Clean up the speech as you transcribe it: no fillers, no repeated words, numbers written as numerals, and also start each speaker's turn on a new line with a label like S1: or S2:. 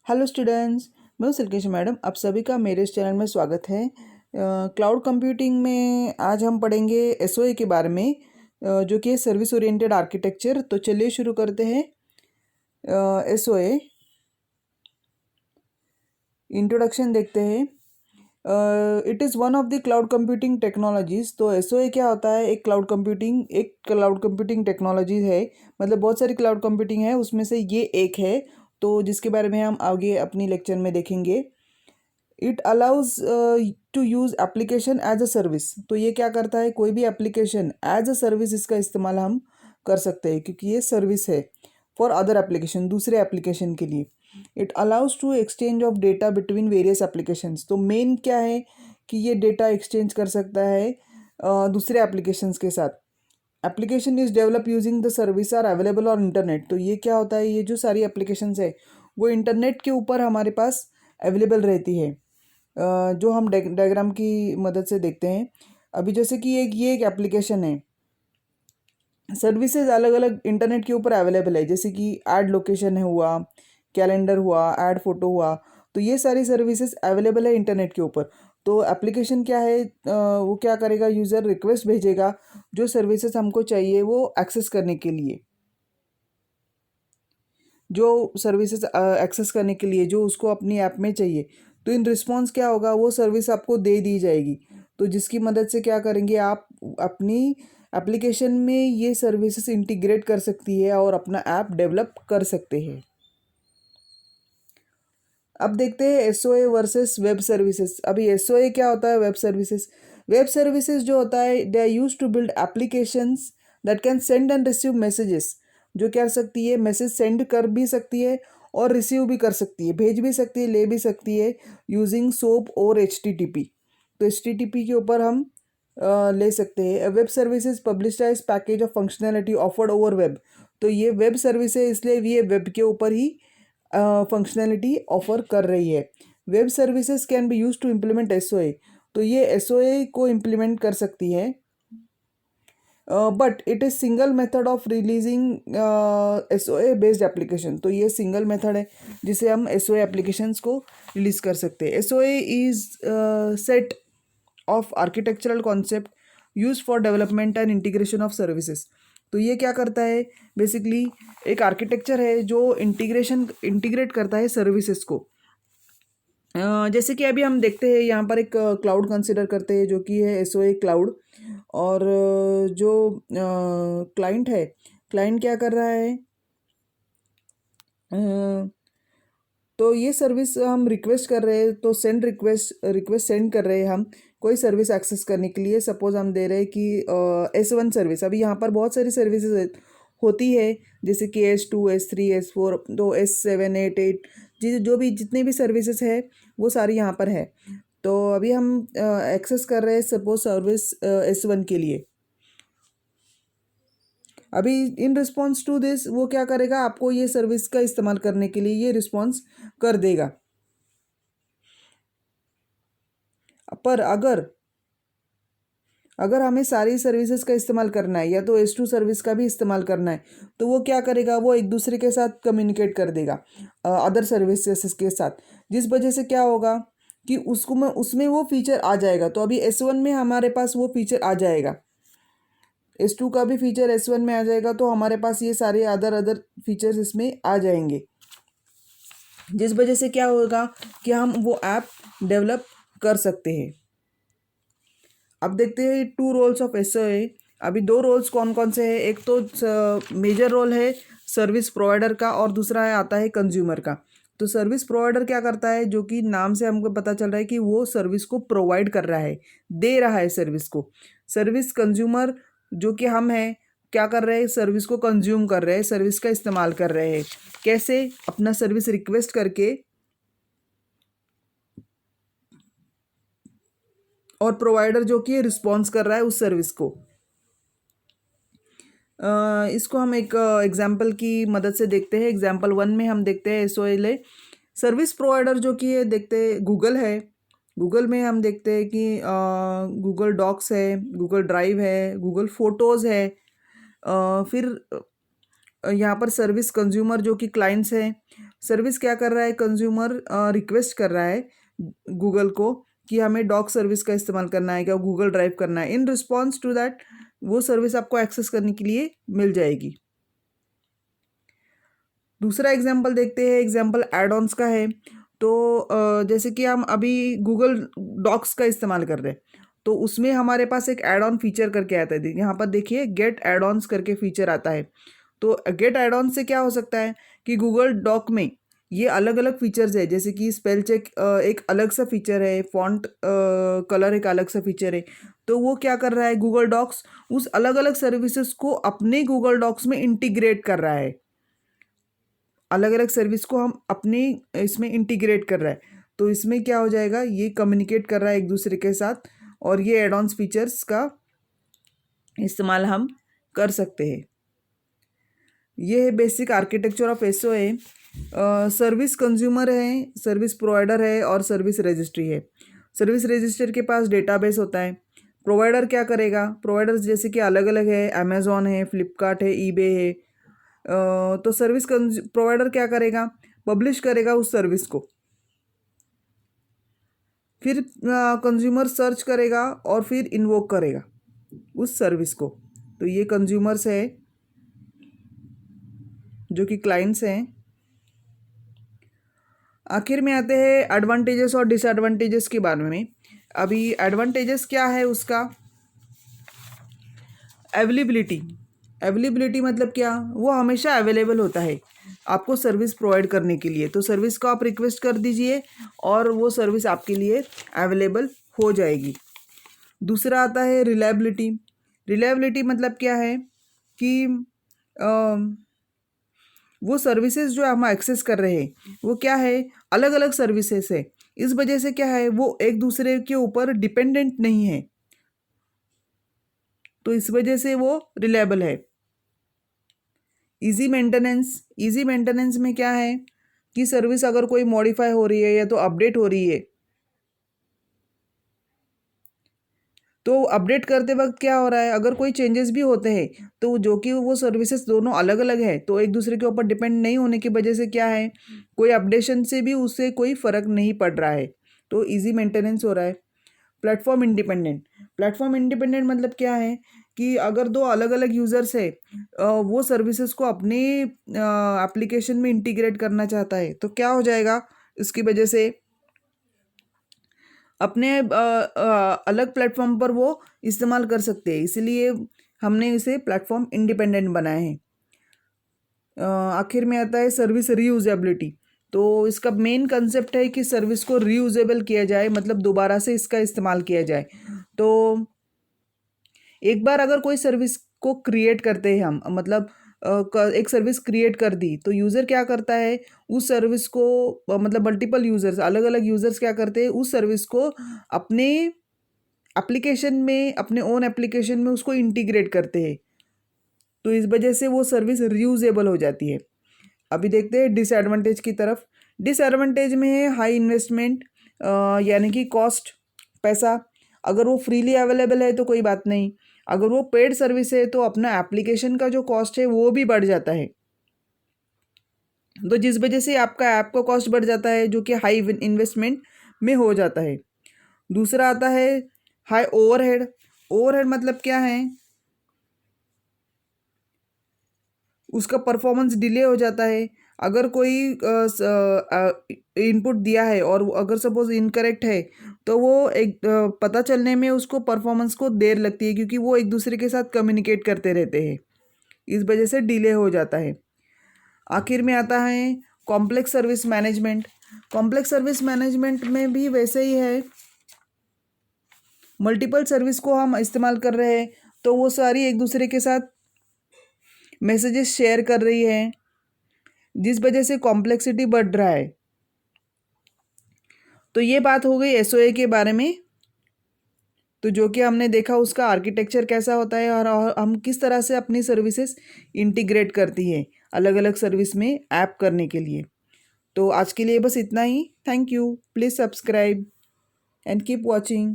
S1: Hello students, मैं हूं सिल्केश madam. आप सभी का मेरे इस चैनल में स्वागत है। क्लाउड कंप्यूटिंग में आज हम पढ़ेंगे एसओए के बारे में, जो कि सर्विस ओरिएंटेड आर्किटेक्चर। तो चलिए शुरू करते हैं। एसओए इंट्रोडक्शन देखते हैं। It is one of the cloud computing technologies. तो एसओए क्या होता है? एक क्लाउड कंप्यूटिंग टेक्नोलॉजी है। मतलब बहुत सारी क्लाउड कंप्यूटिंग है, उसमें से ये एक है, तो जिसके बारे में हम आगे अपनी लेक्चर में देखेंगे। It allows to use application as a service. तो ये क्या करता है? कोई भी एप्लीकेशन एज अ सर्विस इसका इस्तेमाल हम कर सकते हैं, क्योंकि ये सर्विस है फॉर अदर एप्लीकेशन, दूसरे एप्लीकेशन के लिए। It allows to exchange of data between various applications. तो मेन क्या है कि ये डेटा एक्सचेंज कर सकता है दूसरे एप्लीकेशंस के साथ। Application is develop using the service are available on internet. तो ये क्या होता है? ये जो सारी एप्लीकेशंस है वो इंटरनेट के ऊपर हमारे पास अवेलेबल रहती है, जो हम डायग्राम की मदद से देखते हैं। अभी जैसे कि ये एक एप्लीकेशन है, सर्विसेज अलग अलग इंटरनेट के ऊपर अवेलेबल है, जैसे कि ऐड लोकेशन है हुआ, कैलेंडर हुआ, ऐड फोटो हुआ। तो ये सारी सर्विसेज अवेलेबल है इंटरनेट के ऊपर। तो एप्लीकेशन क्या है, वो क्या करेगा? यूज़र रिक्वेस्ट भेजेगा जो सर्विसेज हमको चाहिए वो एक्सेस करने के लिए, जो सर्विसेज एक्सेस करने के लिए जो उसको अपनी ऐप में चाहिए। तो इन रिस्पॉन्स क्या होगा? वो सर्विस आपको दे दी जाएगी। तो जिसकी मदद से क्या करेंगे आप? अपनी एप्लीकेशन में ये सर्विसेज इंटीग्रेट कर सकती है और अपना ऐप डेवलप कर सकते हैं। अब देखते हैं एसओए वर्सेस वेब सर्विसेज। अभी एसओए क्या होता है? वेब सर्विसेज जो होता है, they are use to build applications that can send and receive messages. जो क्या कर सकती है? मैसेज सेंड कर भी सकती है और रिसीव भी कर सकती है, भेज भी सकती है, ले भी सकती है, यूजिंग सोप और HTTP। तो HTTP के ऊपर हम ले सकते हैं। Web services publish as package of functionality offered over web. तो ये वेब सर्विस है, इसलिए ये वेब के ऊपर ही फंक्शनैलिटी ऑफर कर रही है। Web services can be use to implement SOA. तो ये एसओए को इम्प्लीमेंट कर सकती है, but it is single method of releasing SOA based application. तो ये सिंगल मेथड है जिसे हम एसओए एप्लीकेशंस को रिलीज कर सकते हैं। SOA is set of architectural concept use for development and integration of services. तो ये क्या करता है? बेसिकली एक आर्किटेक्चर है जो इंटीग्रेट करता है सर्विसेज को। जैसे कि अभी हम देखते हैं, यहाँ पर एक क्लाउड कंसिडर करते हैं जो कि है एसओए क्लाउड। और जो क्लाइंट है, क्लाइंट क्या कर रहा है? अ, तो ये सर्विस हम रिक्वेस्ट कर रहे हैं, तो रिक्वेस्ट सेंड कर रहे हैं हम कोई सर्विस एक्सेस करने के लिए। सपोज हम दे रहे हैं कि S1 सर्विस। अभी यहाँ पर बहुत सारी सर्विसेज होती है, जैसे कि S2, S3, S4, तो S7, 8 जो भी जितने भी सर्विसेज है वो सारी यहाँ पर है। तो अभी हम एक्सेस कर रहे हैं सपोज सर्विस S1 के लिए। अभी इन रिस्पॉन्स टू दिस वो क्या करेगा? आपको ये सर्विस का इस्तेमाल करने के लिए ये रिस्पॉन्स कर देगा। पर अगर हमें सारी सर्विसेज का इस्तेमाल करना है या तो S2 सर्विस का भी इस्तेमाल करना है, तो वो क्या करेगा? वो एक दूसरे के साथ कम्युनिकेट कर देगा अदर सर्विसेज के साथ, जिस वजह से क्या होगा कि उसमें वो फीचर आ जाएगा। तो अभी S1 में हमारे पास वो फीचर आ जाएगा, S2 का भी फीचर S1 में आ जाएगा, तो हमारे पास ये सारे अदर अदर फीचर्स इसमें आ जाएंगे, जिस वजह से क्या होगा कि हम वो ऐप डेवलप कर सकते हैं। अब देखते हैं टू रोल्स ऑफ एसओए। अभी दो रोल्स कौन कौन से हैं? एक तो मेजर रोल है सर्विस प्रोवाइडर का, और दूसरा है आता है कंज्यूमर का। तो सर्विस प्रोवाइडर क्या करता है? जो कि नाम से हमको पता चल रहा है कि वो सर्विस को प्रोवाइड कर रहा है, दे रहा है सर्विस को। सर्विस कंज्यूमर जो कि हम हैं, क्या कर रहे हैं? सर्विस को कंज्यूम कर रहे हैं, सर्विस का इस्तेमाल कर रहे हैं। कैसे? अपना सर्विस रिक्वेस्ट करके, और प्रोवाइडर जो कि रिस्पॉन्स कर रहा है उस सर्विस को। इसको हम एक एग्जाम्पल की मदद से देखते हैं। एग्जाम्पल 1 में हम देखते हैं एसओएल सर्विस प्रोवाइडर जो कि है, देखते हैं गूगल है। गूगल में हम देखते हैं कि गूगल डॉक्स है, गूगल ड्राइव है, गूगल फोटोज़ है। फिर यहाँ पर सर्विस कंज्यूमर जो कि क्लाइंट्स हैं, सर्विस क्या कर रहा है, कंज्यूमर रिक्वेस्ट कर रहा है गूगल को कि हमें डॉक सर्विस का इस्तेमाल करना है, क्या गूगल ड्राइव करना है। इन रिस्पॉन्स टू दैट वो सर्विस आपको एक्सेस करने के लिए मिल जाएगी। दूसरा एग्जाम्पल देखते हैं, एग्जाम्पल एड ऑन्स का है। तो जैसे कि हम अभी गूगल डॉक्स का इस्तेमाल कर रहे हैं, तो उसमें हमारे पास एक एड ऑन फीचर करके आता है। यहाँ पर देखिए गेट एड ऑन्स करके फीचर आता है। तो गेट एड ऑन से क्या हो सकता है कि गूगल डॉक में ये अलग अलग फीचर्स है, जैसे कि स्पेल चेक एक अलग सा फीचर है, फॉन्ट कलर एक अलग सा फीचर है। तो वो क्या कर रहा है, गूगल डॉक्स उस अलग अलग सर्विसेज को अपने गूगल डॉक्स में इंटीग्रेट कर रहा है। अलग अलग सर्विस को हम अपने इसमें इंटीग्रेट कर रहा है, तो इसमें क्या हो जाएगा, ये कम्युनिकेट कर रहा है एक दूसरे के साथ, और ये एड ऑन्स फीचर्स का इस्तेमाल हम कर सकते हैं। ये है basic architecture of SOA. Service consumer है, सर्विस प्रोवाइडर है और सर्विस रजिस्ट्री है। सर्विस रजिस्टर के पास डेटाबेस होता है। प्रोवाइडर क्या करेगा, प्रोवाइडर्स जैसे कि अलग अलग है, अमेजोन है, फ्लिपकार्ट है, ईबे है। तो सर्विस प्रोवाइडर क्या करेगा, पब्लिश करेगा उस सर्विस को, फिर कंज्यूमर सर्च करेगा और फिर इन्वोक करेगा उस सर्विस को। तो ये कंज्यूमर्स है जो कि क्लाइंट्स हैं। आखिर में आते हैं एडवांटेजेस और डिसएडवांटेजेस के बारे में। अभी एडवांटेजेस क्या है उसका, अवेलेबिलिटी। अवेलेबिलिटी मतलब क्या, वो हमेशा अवेलेबल होता है आपको सर्विस प्रोवाइड करने के लिए। तो सर्विस को आप रिक्वेस्ट कर दीजिए और वो सर्विस आपके लिए अवेलेबल हो जाएगी। दूसरा आता है रिलायबिलिटी। रिलायबिलिटी मतलब क्या है कि वो सर्विसेज जो हम एक्सेस कर रहे हैं वो क्या है, अलग अलग सर्विसेज है। इस वजह से क्या है, वो एक दूसरे के ऊपर डिपेंडेंट नहीं है, तो इस वजह से वो रिलायबल है। Easy maintenance. इजी मेंटेनेंस में क्या है कि सर्विस अगर कोई मॉडिफाई हो रही है या तो अपडेट हो रही है, तो अपडेट करते वक्त क्या हो रहा है, अगर कोई चेंजेस भी होते हैं तो जो कि वो सर्विसेज दोनों अलग अलग है, तो एक दूसरे के ऊपर डिपेंड नहीं होने की वजह से क्या है, कोई अपडेशन से भी उससे कोई फ़र्क नहीं पड़ रहा है, तो इजी मेंटेनेंस हो रहा है। Platform independent. प्लेटफॉर्म इंडिपेंडेंट मतलब क्या है कि अगर दो अलग अलग यूज़र्स है, वो सर्विसेज को अपने एप्लीकेशन में इंटीग्रेट करना चाहता है, तो क्या हो जाएगा, इसकी वजह से अपने अलग प्लेटफॉर्म पर वो इस्तेमाल कर सकते हैं, इसलिए हमने इसे प्लेटफॉर्म इंडिपेंडेंट बनाए हैं। आखिर में आता है सर्विस रीयूजेबिलिटी। तो इसका मेन कंसेप्ट है कि सर्विस को रीयूजेबल किया जाए, मतलब दोबारा से इसका इस्तेमाल किया जाए। तो एक बार अगर कोई सर्विस को क्रिएट करते हैं हम, मतलब एक सर्विस क्रिएट कर दी, तो यूज़र क्या करता है, उस सर्विस को मतलब मल्टीपल यूज़र्स, अलग अलग यूज़र्स क्या करते हैं, उस सर्विस को अपने एप्लीकेशन में, अपने ओन एप्लीकेशन में उसको इंटीग्रेट करते हैं, तो इस वजह से वो सर्विस रीयूजेबल हो जाती है। अभी देखते हैं डिसएडवांटेज की तरफ। डिसएडवांटेज में है हाई इन्वेस्टमेंट, यानी कि कॉस्ट, पैसा। अगर वो फ्रीली अवेलेबल है तो कोई बात नहीं, अगर वो पेड सर्विस है तो अपना एप्लीकेशन का जो कॉस्ट है वो भी बढ़ जाता है, तो जिस वजह से आपका ऐप का कॉस्ट बढ़ जाता है, जो कि हाई इन्वेस्टमेंट में हो जाता है। दूसरा आता है हाई ओवरहेड। ओवरहेड मतलब क्या है, उसका परफॉर्मेंस डिले हो जाता है। अगर कोई इनपुट दिया है और अगर सपोज इनकरेक्ट है, तो वो एक पता चलने में उसको परफॉर्मेंस को देर लगती है, क्योंकि वो एक दूसरे के साथ कम्युनिकेट करते रहते हैं, इस वजह से डिले हो जाता है। आखिर में आता है complex service management. Complex service management में भी वैसे ही है, मल्टीपल सर्विस को हम इस्तेमाल कर रहे हैं, तो वो सारी एक दूसरे के साथ मैसेजेस शेयर कर रही है, जिस वजह से कॉम्प्लेक्सिटी बढ़ रहा है। तो ये बात हो गई एसओए के बारे में। तो जो कि हमने देखा उसका आर्किटेक्चर कैसा होता है और हम किस तरह से अपनी सर्विसेज इंटीग्रेट करती है अलग अलग सर्विस में ऐप करने के लिए। तो आज के लिए बस इतना ही। Thank you, please subscribe and keep watching.